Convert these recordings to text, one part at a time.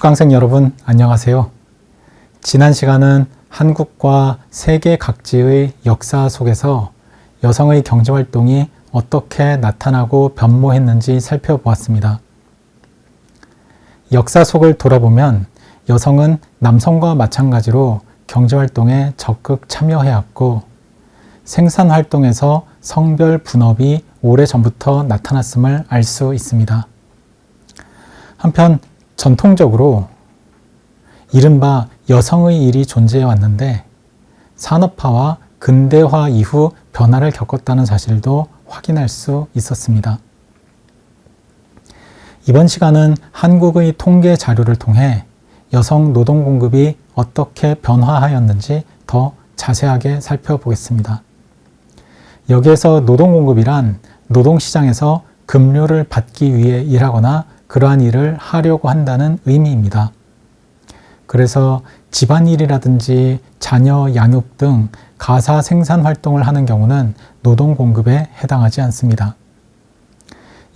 수강생 여러분 안녕하세요. 지난 시간은 한국과 세계 각지의 역사 속에서 여성의 경제활동이 어떻게 나타나고 변모했는지 살펴보았습니다. 역사 속을 돌아보면 여성은 남성과 마찬가지로 경제활동에 적극 참여해왔고 생산활동에서 성별 분업이 오래전부터 나타났음을 알 수 있습니다. 한편 전통적으로 이른바 여성의 일이 존재해 왔는데 산업화와 근대화 이후 변화를 겪었다는 사실도 확인할 수 있었습니다. 이번 시간은 한국의 통계 자료를 통해 여성 노동 공급이 어떻게 변화하였는지 더 자세하게 살펴보겠습니다. 여기에서 노동 공급이란 노동시장에서 급료를 받기 위해 일하거나 그러한 일을 하려고 한다는 의미입니다. 그래서 집안일이라든지 자녀 양육 등 가사 생산 활동을 하는 경우는 노동 공급에 해당하지 않습니다.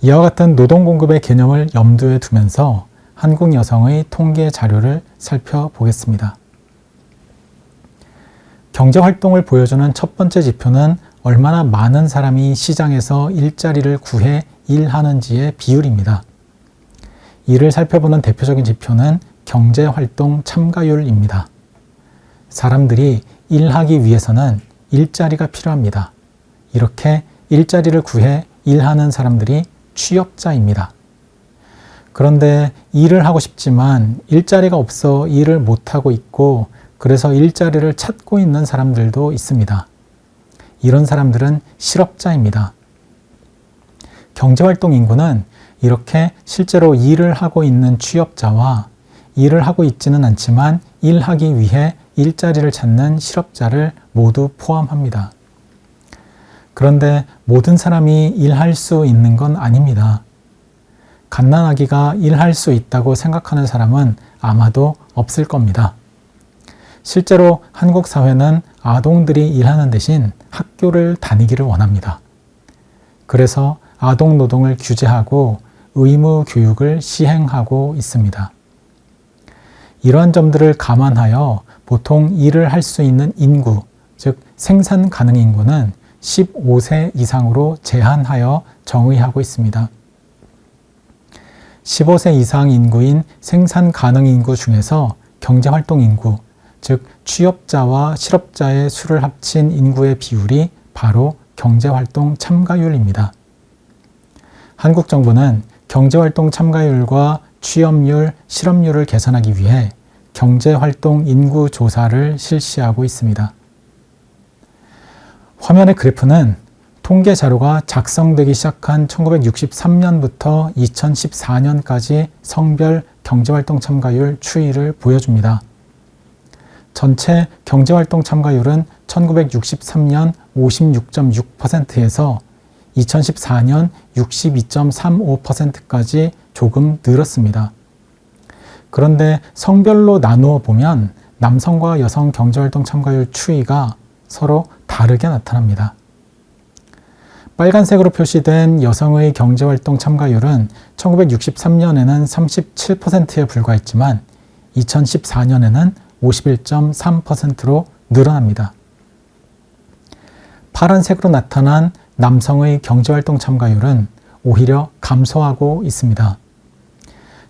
이와 같은 노동 공급의 개념을 염두에 두면서 한국 여성의 통계 자료를 살펴보겠습니다. 경제 활동을 보여주는 첫 번째 지표는 얼마나 많은 사람이 시장에서 일자리를 구해 일하는지의 비율입니다. 이를 살펴보는 대표적인 지표는 경제활동 참가율입니다. 사람들이 일하기 위해서는 일자리가 필요합니다. 이렇게 일자리를 구해 일하는 사람들이 취업자입니다. 그런데 일을 하고 싶지만 일자리가 없어 일을 못하고 있고 그래서 일자리를 찾고 있는 사람들도 있습니다. 이런 사람들은 실업자입니다. 경제활동 인구는 이렇게 실제로 일을 하고 있는 취업자와 일을 하고 있지는 않지만 일하기 위해 일자리를 찾는 실업자를 모두 포함합니다. 그런데 모든 사람이 일할 수 있는 건 아닙니다. 갓난아기가 일할 수 있다고 생각하는 사람은 아마도 없을 겁니다. 실제로 한국 사회는 아동들이 일하는 대신 학교를 다니기를 원합니다. 그래서 아동 노동을 규제하고 의무 교육을 시행하고 있습니다. 이러한 점들을 감안하여 보통 일을 할 수 있는 인구, 즉 생산 가능 인구는 15세 이상으로 제한하여 정의하고 있습니다. 15세 이상 인구인 생산 가능 인구 중에서 경제활동 인구, 즉 취업자와 실업자의 수를 합친 인구의 비율이 바로 경제활동 참가율입니다. 한국 정부는 경제활동 참가율과 취업률, 실업률을 개선하기 위해 경제활동 인구 조사를 실시하고 있습니다. 화면의 그래프는 통계 자료가 작성되기 시작한 1963년부터 2014년까지 성별 경제활동 참가율 추이를 보여줍니다. 전체 경제활동 참가율은 1963년 56.6%에서 2014년 62.35%까지 조금 늘었습니다. 그런데 성별로 나누어 보면 남성과 여성 경제활동 참가율 추이가 서로 다르게 나타납니다. 빨간색으로 표시된 여성의 경제활동 참가율은 1963년에는 37%에 불과했지만 2014년에는 51.3%로 늘어납니다. 파란색으로 나타난 남성의 경제활동 참가율은 오히려 감소하고 있습니다.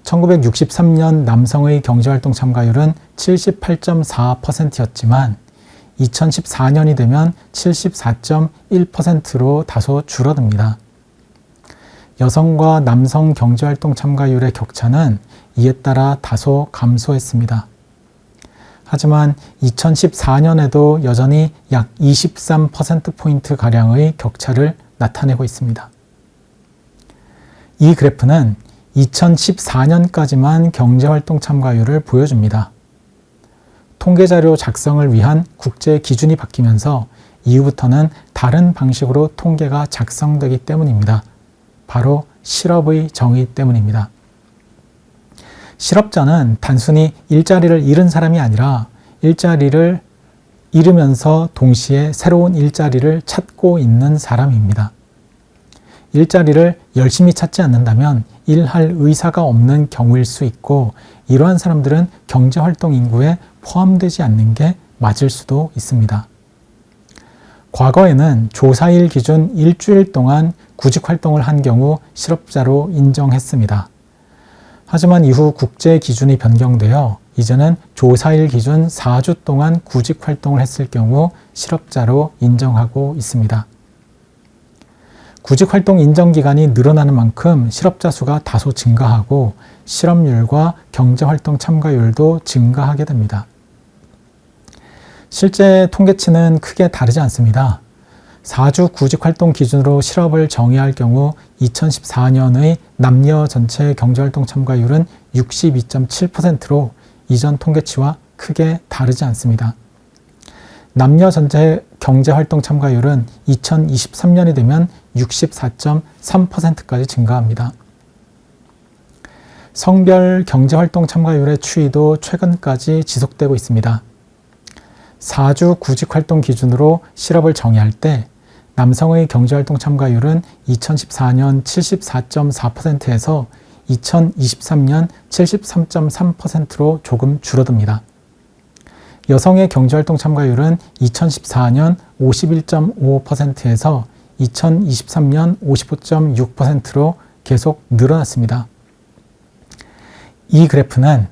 1963년 남성의 경제활동 참가율은 78.4%였지만 2014년이 되면 74.1%로 다소 줄어듭니다. 여성과 남성 경제활동 참가율의 격차는 이에 따라 다소 감소했습니다. 하지만 2014년에도 여전히 약 23%포인트가량의 격차를 나타내고 있습니다. 이 그래프는 2014년까지만 경제활동 참가율을 보여줍니다. 통계자료 작성을 위한 국제 기준이 바뀌면서 이후부터는 다른 방식으로 통계가 작성되기 때문입니다. 바로 실업의 정의 때문입니다. 실업자는 단순히 일자리를 잃은 사람이 아니라 일자리를 잃으면서 동시에 새로운 일자리를 찾고 있는 사람입니다. 일자리를 열심히 찾지 않는다면 일할 의사가 없는 경우일 수 있고 이러한 사람들은 경제활동 인구에 포함되지 않는 게 맞을 수도 있습니다. 과거에는 조사일 기준 일주일 동안 구직활동을 한 경우 실업자로 인정했습니다. 하지만 이후 국제 기준이 변경되어 이제는 조사일 기준 4주 동안 구직활동을 했을 경우 실업자로 인정하고 있습니다. 구직활동 인정기간이 늘어나는 만큼 실업자 수가 다소 증가하고 실업률과 경제활동 참가율도 증가하게 됩니다. 실제 통계치는 크게 다르지 않습니다. 4주 구직활동 기준으로 실업을 정의할 경우 2014년의 남녀 전체 경제활동 참가율은 62.7%로 이전 통계치와 크게 다르지 않습니다. 남녀 전체 경제활동 참가율은 2023년이 되면 64.3%까지 증가합니다. 성별 경제활동 참가율의 추이도 최근까지 지속되고 있습니다. 4주 구직활동 기준으로 실업을 정의할 때 남성의 경제활동 참가율은 2014년 74.4%에서 2023년 73.3%로 조금 줄어듭니다. 여성의 경제활동 참가율은 2014년 51.5%에서 2023년 55.6%로 계속 늘어났습니다. 이 그래프는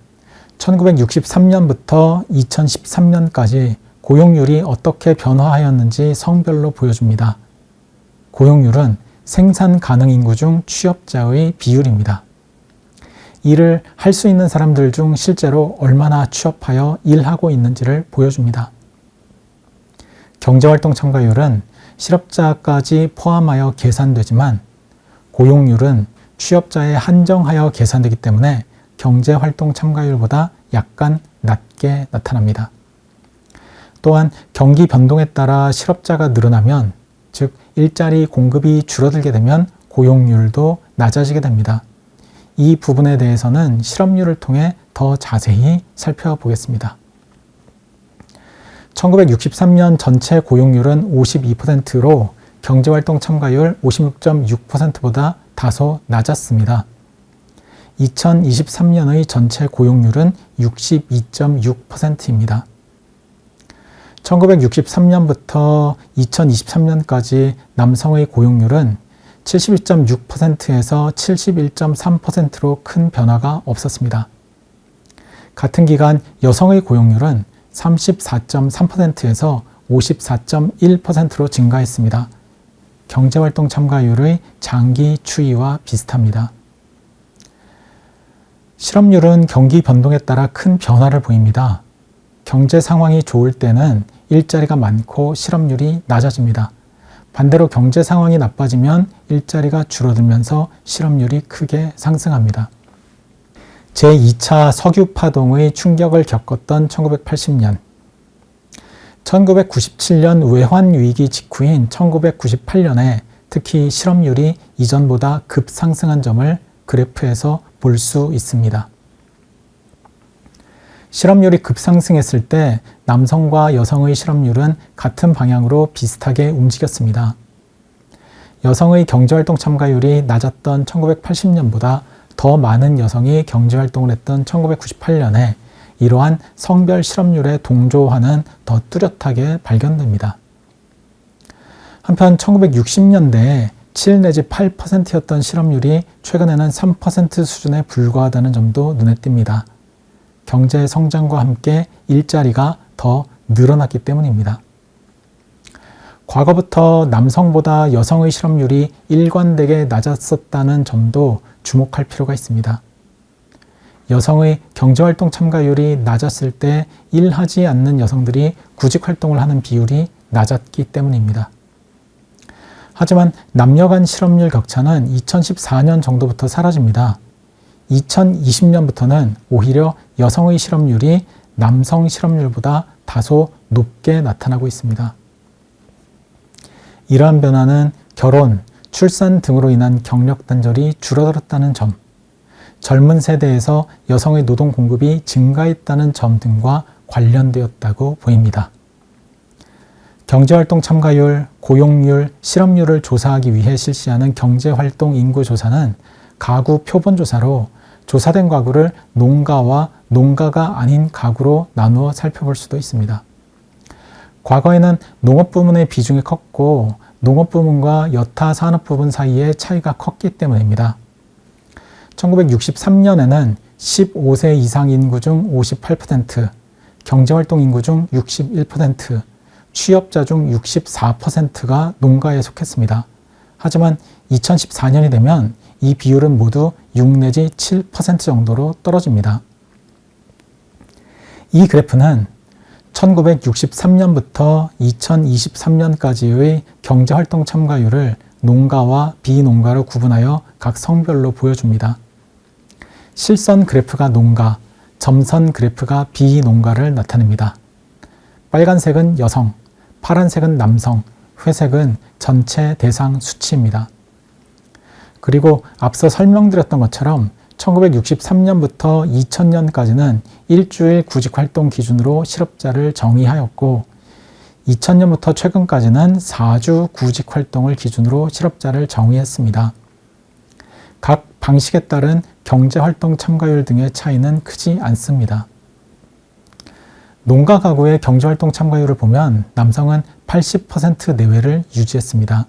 1963년부터 2013년까지 고용률이 어떻게 변화하였는지 성별로 보여줍니다. 고용률은 생산 가능 인구 중 취업자의 비율입니다. 일을 할 수 있는 사람들 중 실제로 얼마나 취업하여 일하고 있는지를 보여줍니다. 경제활동 참가율은 실업자까지 포함하여 계산되지만 고용률은 취업자에 한정하여 계산되기 때문에 경제활동 참가율보다 약간 낮게 나타납니다. 또한 경기 변동에 따라 실업자가 늘어나면, 즉 일자리 공급이 줄어들게 되면 고용률도 낮아지게 됩니다. 이 부분에 대해서는 실업률을 통해 더 자세히 살펴보겠습니다. 1963년 전체 고용률은 52%로 경제활동 참가율 56.6%보다 다소 낮았습니다. 2023년의 전체 고용률은 62.6%입니다. 1963년부터 2023년까지 남성의 고용률은 72.6%에서 71.3%로 큰 변화가 없었습니다. 같은 기간 여성의 고용률은 34.3%에서 54.1%로 증가했습니다. 경제활동 참가율의 장기 추이와 비슷합니다. 실업률은 경기 변동에 따라 큰 변화를 보입니다. 경제 상황이 좋을 때는 일자리가 많고 실업률이 낮아집니다. 반대로 경제 상황이 나빠지면 일자리가 줄어들면서 실업률이 크게 상승합니다. 제2차 석유 파동의 충격을 겪었던 1980년, 1997년 외환위기 직후인 1998년에 특히 실업률이 이전보다 급상승한 점을 그래프에서 볼 수 있습니다. 실업률이 급상승했을 때 남성과 여성의 실업률은 같은 방향으로 비슷하게 움직였습니다. 여성의 경제활동 참가율이 낮았던 1980년보다 더 많은 여성이 경제활동을 했던 1998년에 이러한 성별 실업률의 동조화는 더 뚜렷하게 발견됩니다. 한편 1960년대에 7 내지 8%였던 실업률이 최근에는 3% 수준에 불과하다는 점도 눈에 띕니다. 경제 성장과 함께 일자리가 더 늘어났기 때문입니다. 과거부터 남성보다 여성의 실업률이 일관되게 낮았었다는 점도 주목할 필요가 있습니다. 여성의 경제활동 참가율이 낮았을 때 일하지 않는 여성들이 구직활동을 하는 비율이 낮았기 때문입니다. 하지만 남녀 간 실업률 격차는 2014년 정도부터 사라집니다. 2020년부터는 오히려 여성의 실업률이 남성 실업률보다 다소 높게 나타나고 있습니다. 이러한 변화는 결혼, 출산 등으로 인한 경력 단절이 줄어들었다는 점, 젊은 세대에서 여성의 노동 공급이 증가했다는 점 등과 관련되었다고 보입니다. 경제활동 참가율, 고용률, 실업률을 조사하기 위해 실시하는 경제활동 인구조사는 가구 표본조사로 조사된 가구를 농가와 농가가 아닌 가구로 나누어 살펴볼 수도 있습니다. 과거에는 농업 부문의 비중이 컸고 농업 부문과 여타 산업 부문 사이의 차이가 컸기 때문입니다. 1963년에는 15세 이상 인구 중 58%, 경제활동 인구 중 61%, 취업자 중 64%가 농가에 속했습니다. 하지만 2014년이 되면 이 비율은 모두 6 내지 7% 정도로 떨어집니다. 이 그래프는 1963년부터 2023년까지의 경제활동 참가율을 농가와 비농가로 구분하여 각 성별로 보여줍니다. 실선 그래프가 농가, 점선 그래프가 비농가를 나타냅니다. 빨간색은 여성, 파란색은 남성, 회색은 전체 대상 수치입니다. 그리고 앞서 설명드렸던 것처럼 1963년부터 2000년까지는 일주일 구직활동 기준으로 실업자를 정의하였고 2000년부터 최근까지는 4주 구직활동을 기준으로 실업자를 정의했습니다. 각 방식에 따른 경제활동 참가율 등의 차이는 크지 않습니다. 농가 가구의 경제활동 참가율을 보면 남성은 80% 내외를 유지했습니다.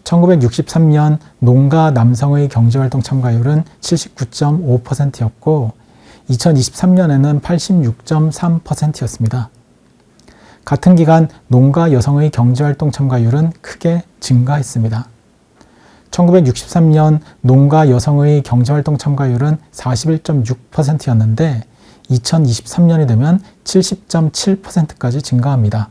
1963년 농가 남성의 경제활동 참가율은 79.5%였고 2023년에는 86.3%였습니다. 같은 기간 농가 여성의 경제활동 참가율은 크게 증가했습니다. 1963년 농가 여성의 경제활동 참가율은 41.6%였는데 2023년이 되면 70.7%까지 증가합니다.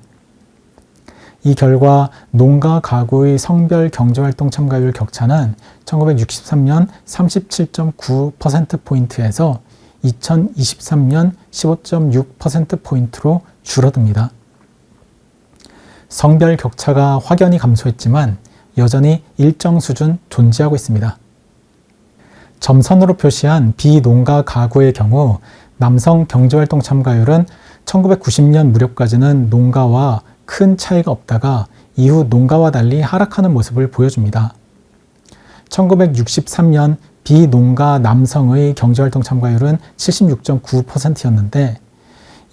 이 결과 농가 가구의 성별 경제활동 참가율 격차는 1963년 37.9%포인트에서 2023년 15.6%포인트로 줄어듭니다. 성별 격차가 확연히 감소했지만 여전히 일정 수준 존재하고 있습니다. 점선으로 표시한 비농가 가구의 경우 남성 경제활동 참가율은 1990년 무렵까지는 농가와 큰 차이가 없다가 이후 농가와 달리 하락하는 모습을 보여줍니다. 1963년 비농가 남성의 경제활동 참가율은 76.9%였는데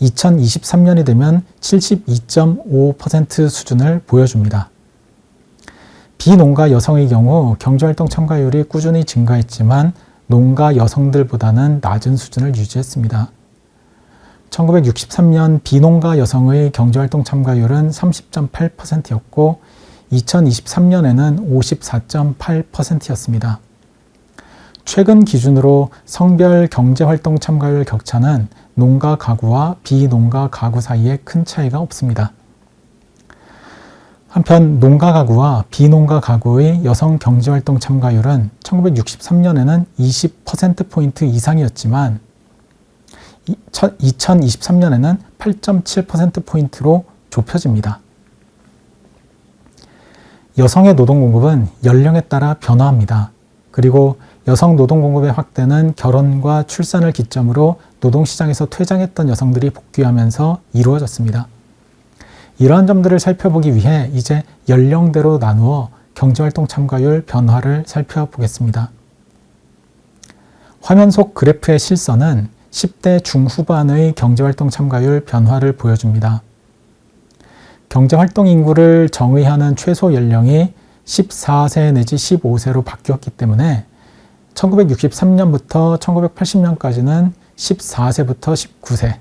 2023년이 되면 72.5% 수준을 보여줍니다. 비농가 여성의 경우 경제활동 참가율이 꾸준히 증가했지만 농가 여성들보다는 낮은 수준을 유지했습니다. 1963년 비농가 여성의 경제활동 참가율은 30.8%였고 2023년에는 54.8%였습니다. 최근 기준으로 성별 경제활동 참가율 격차는 농가 가구와 비농가 가구 사이에 큰 차이가 없습니다. 한편 농가 가구와 비농가 가구의 여성 경제활동 참가율은 1963년에는 20%포인트 이상이었지만 2023년에는 8.7%포인트로 좁혀집니다. 여성의 노동 공급은 연령에 따라 변화합니다. 그리고 여성 노동 공급의 확대는 결혼과 출산을 기점으로 노동시장에서 퇴장했던 여성들이 복귀하면서 이루어졌습니다. 이러한 점들을 살펴보기 위해 이제 연령대로 나누어 경제활동 참가율 변화를 살펴보겠습니다. 화면 속 그래프의 실선은 10대 중후반의 경제활동 참가율 변화를 보여줍니다. 경제활동 인구를 정의하는 최소 연령이 14세 내지 15세로 바뀌었기 때문에 1963년부터 1980년까지는 14세부터 19세,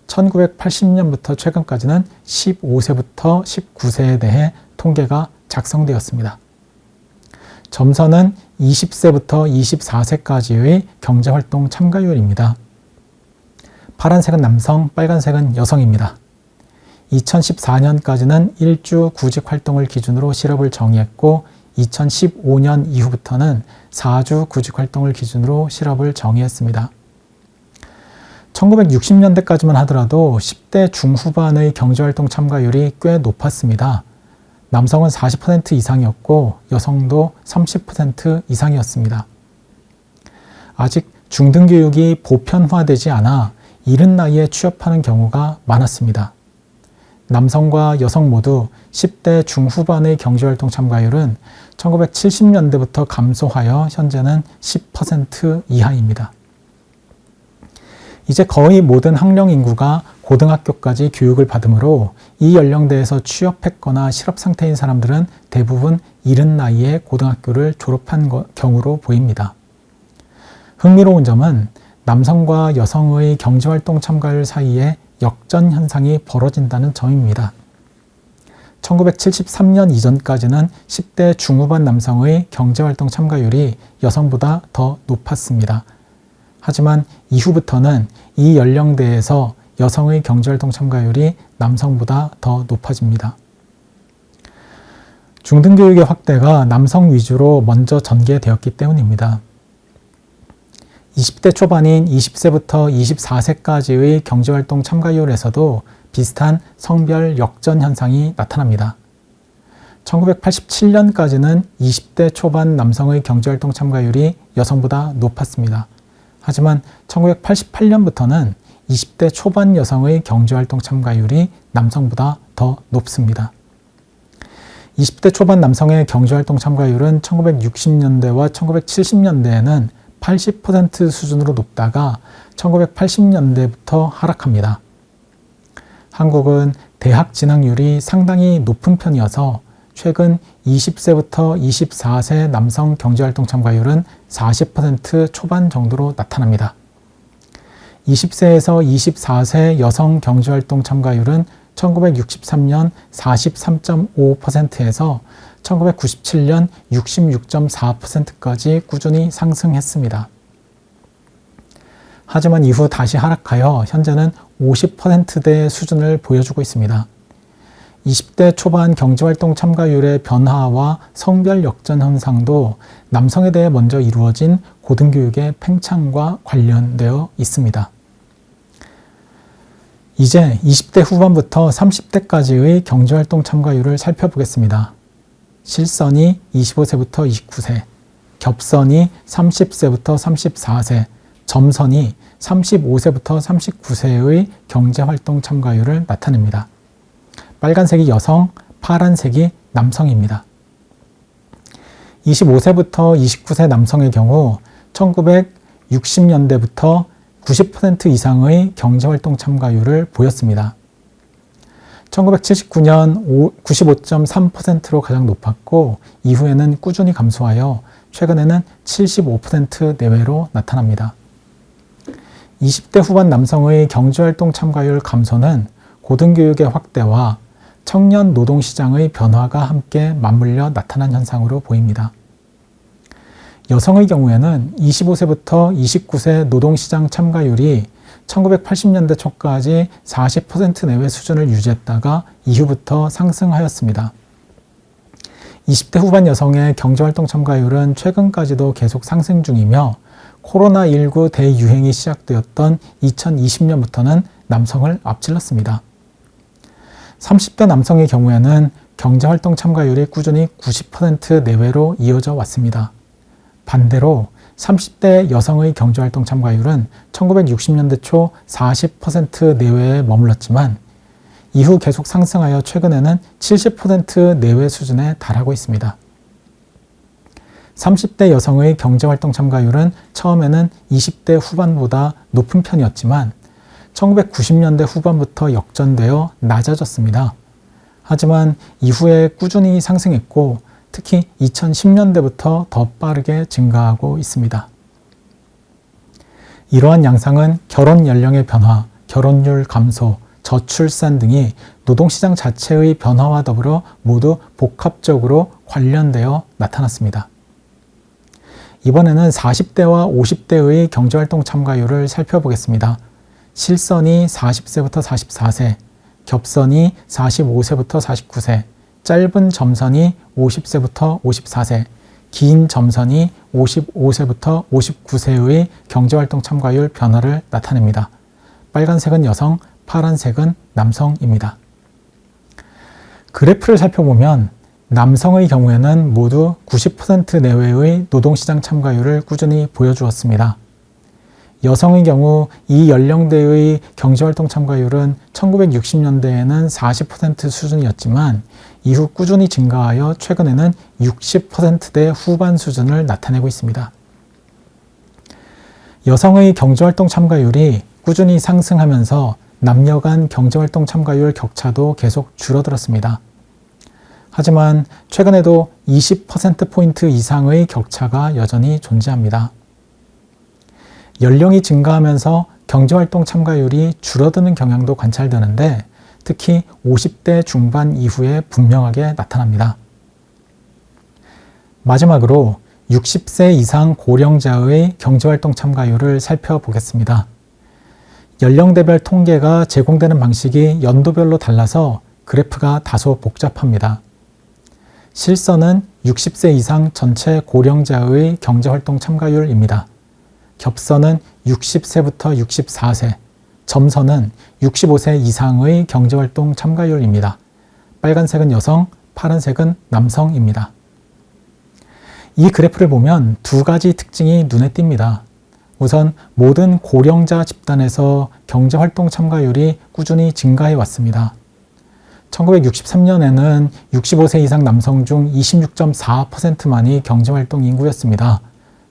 1980년부터 최근까지는 15세부터 19세에 대해 통계가 작성되었습니다. 점선은 20세부터 24세까지의 경제활동 참가율입니다. 파란색은 남성, 빨간색은 여성입니다. 2014년까지는 일주 구직활동을 기준으로 실업을 정의했고 2015년 이후부터는 4주 구직활동을 기준으로 실업을 정의했습니다. 1960년대까지만 하더라도 10대 중후반의 경제활동 참가율이 꽤 높았습니다. 남성은 40% 이상이었고 여성도 30% 이상이었습니다. 아직 중등교육이 보편화되지 않아 이른 나이에 취업하는 경우가 많았습니다. 남성과 여성 모두 10대 중후반의 경제활동 참가율은 1970년대부터 감소하여 현재는 10% 이하입니다. 이제 거의 모든 학령 인구가 고등학교까지 교육을 받으므로 이 연령대에서 취업했거나 실업 상태인 사람들은 대부분 이른 나이에 고등학교를 졸업한 경우로 보입니다. 흥미로운 점은 남성과 여성의 경제활동 참가율 사이에 역전 현상이 벌어진다는 점입니다. 1973년 이전까지는 10대 중후반 남성의 경제활동 참가율이 여성보다 더 높았습니다. 하지만 이후부터는 이 연령대에서 여성의 경제활동 참가율이 남성보다 더 높아집니다. 중등교육의 확대가 남성 위주로 먼저 전개되었기 때문입니다. 20대 초반인 20세부터 24세까지의 경제활동 참가율에서도 비슷한 성별 역전 현상이 나타납니다. 1987년까지는 20대 초반 남성의 경제활동 참가율이 여성보다 높았습니다. 하지만 1988년부터는 20대 초반 여성의 경제활동 참가율이 남성보다 더 높습니다. 20대 초반 남성의 경제활동 참가율은 1960년대와 1970년대에는 80% 수준으로 높다가 1980년대부터 하락합니다. 한국은 대학 진학률이 상당히 높은 편이어서 최근 20세부터 24세 남성 경제활동 참가율은 40% 초반 정도로 나타납니다. 20세에서 24세 여성 경제활동 참가율은 1963년 43.5%에서 1997년 66.4%까지 꾸준히 상승했습니다. 하지만 이후 다시 하락하여 현재는 50%대 수준을 보여주고 있습니다. 20대 초반 경제활동 참가율의 변화와 성별 역전 현상도 남성에 대해 먼저 이루어진 고등교육의 팽창과 관련되어 있습니다. 이제 20대 후반부터 30대까지의 경제활동 참가율을 살펴보겠습니다. 실선이 25세부터 29세, 겹선이 30세부터 34세, 점선이 35세부터 39세의 경제활동 참가율을 나타냅니다. 빨간색이 여성, 파란색이 남성입니다. 25세부터 29세 남성의 경우 1960년대부터 90% 이상의 경제활동 참가율을 보였습니다. 1979년 95.3%로 가장 높았고 이후에는 꾸준히 감소하여 최근에는 75% 내외로 나타납니다. 20대 후반 남성의 경제활동 참가율 감소는 고등교육의 확대와 청년 노동시장의 변화가 함께 맞물려 나타난 현상으로 보입니다. 여성의 경우에는 25세부터 29세 노동시장 참가율이 1980년대 초까지 40% 내외 수준을 유지했다가 이후부터 상승하였습니다. 20대 후반 여성의 경제활동 참가율은 최근까지도 계속 상승 중이며 코로나19 대유행이 시작되었던 2020년부터는 남성을 앞질렀습니다. 30대 남성의 경우에는 경제활동 참가율이 꾸준히 90% 내외로 이어져 왔습니다. 반대로 30대 여성의 경제활동 참가율은 1960년대 초 40% 내외에 머물렀지만 이후 계속 상승하여 최근에는 70% 내외 수준에 달하고 있습니다. 30대 여성의 경제활동 참가율은 처음에는 20대 후반보다 높은 편이었지만 1990년대 후반부터 역전되어 낮아졌습니다. 하지만 이후에 꾸준히 상승했고 특히 2010년대부터 더 빠르게 증가하고 있습니다. 이러한 양상은 결혼 연령의 변화, 결혼율 감소, 저출산 등이 노동시장 자체의 변화와 더불어 모두 복합적으로 관련되어 나타났습니다. 이번에는 40대와 50대의 경제활동 참가율을 살펴보겠습니다. 실선이 40세부터 44세, 겹선이 45세부터 49세, 짧은 점선이 50세부터 54세, 긴 점선이 55세부터 59세의 경제활동 참가율 변화를 나타냅니다. 빨간색은 여성, 파란색은 남성입니다. 그래프를 살펴보면 남성의 경우에는 모두 90% 내외의 노동시장 참가율을 꾸준히 보여주었습니다. 여성의 경우 이 연령대의 경제활동 참가율은 1960년대에는 40% 수준이었지만 이후 꾸준히 증가하여 최근에는 60%대 후반 수준을 나타내고 있습니다. 여성의 경제활동 참가율이 꾸준히 상승하면서 남녀 간 경제활동 참가율 격차도 계속 줄어들었습니다. 하지만 최근에도 20%포인트 이상의 격차가 여전히 존재합니다. 연령이 증가하면서 경제활동 참가율이 줄어드는 경향도 관찰되는데 특히 50대 중반 이후에 분명하게 나타납니다. 마지막으로 60세 이상 고령자의 경제활동 참가율을 살펴보겠습니다. 연령대별 통계가 제공되는 방식이 연도별로 달라서 그래프가 다소 복잡합니다. 실선은 60세 이상 전체 고령자의 경제활동 참가율입니다. 겹선은 60세부터 64세, 점선은 65세 이상의 경제활동 참가율입니다. 빨간색은 여성, 파란색은 남성입니다. 이 그래프를 보면 두 가지 특징이 눈에 띕니다. 우선 모든 고령자 집단에서 경제활동 참가율이 꾸준히 증가해 왔습니다. 1963년에는 65세 이상 남성 중 26.4%만이 경제활동 인구였습니다.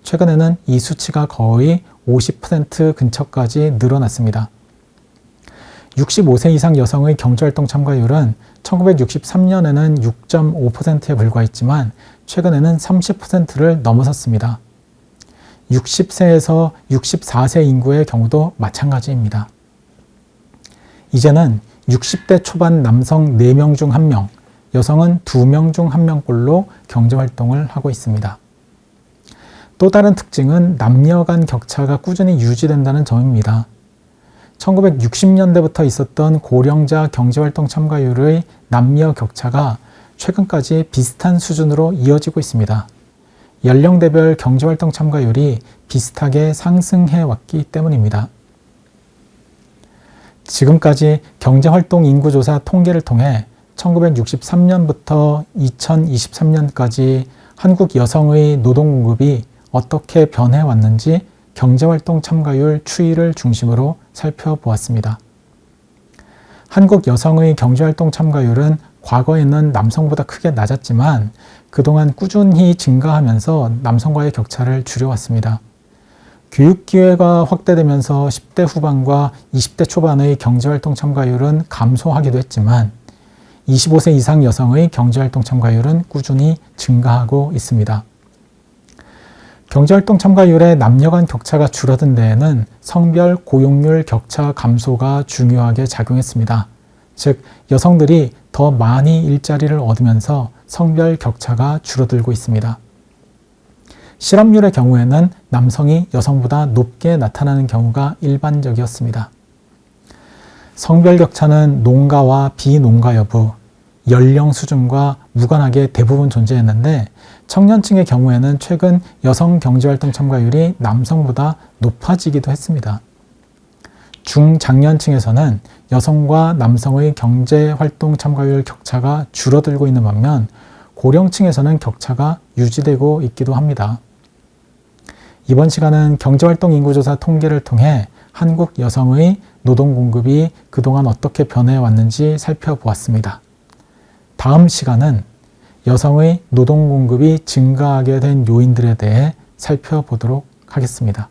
최근에는 이 수치가 거의 50% 근처까지 늘어났습니다. 65세 이상 여성의 경제활동 참가율은 1963년에는 6.5%에 불과했지만 최근에는 30%를 넘어섰습니다. 60세에서 64세 인구의 경우도 마찬가지입니다. 이제는 60대 초반 남성 4명 중 1명, 여성은 2명 중 1명꼴로 경제활동을 하고 있습니다. 또 다른 특징은 남녀 간 격차가 꾸준히 유지된다는 점입니다. 1960년대부터 있었던 고령자 경제활동 참가율의 남녀 격차가 최근까지 비슷한 수준으로 이어지고 있습니다. 연령대별 경제활동 참가율이 비슷하게 상승해 왔기 때문입니다. 지금까지 경제활동 인구조사 통계를 통해 1963년부터 2023년까지 한국 여성의 노동공급이 어떻게 변해왔는지 경제활동 참가율 추이를 중심으로 살펴보았습니다. 한국 여성의 경제활동 참가율은 과거에는 남성보다 크게 낮았지만 그동안 꾸준히 증가하면서 남성과의 격차를 줄여왔습니다. 교육기회가 확대되면서 10대 후반과 20대 초반의 경제활동 참가율은 감소하기도 했지만 25세 이상 여성의 경제활동 참가율은 꾸준히 증가하고 있습니다. 경제활동 참가율의 남녀 간 격차가 줄어든 데에는 성별 고용률 격차 감소가 중요하게 작용했습니다. 즉, 여성들이 더 많이 일자리를 얻으면서 성별 격차가 줄어들고 있습니다. 실업률의 경우에는 남성이 여성보다 높게 나타나는 경우가 일반적이었습니다. 성별 격차는 농가와 비농가 여부, 연령 수준과 무관하게 대부분 존재했는데 청년층의 경우에는 최근 여성 경제활동 참가율이 남성보다 높아지기도 했습니다. 중장년층에서는 여성과 남성의 경제활동 참가율 격차가 줄어들고 있는 반면 고령층에서는 격차가 유지되고 있기도 합니다. 이번 시간은 경제활동 인구조사 통계를 통해 한국 여성의 노동 공급이 그동안 어떻게 변해왔는지 살펴보았습니다. 다음 시간은 여성의 노동 공급이 증가하게 된 요인들에 대해 살펴보도록 하겠습니다.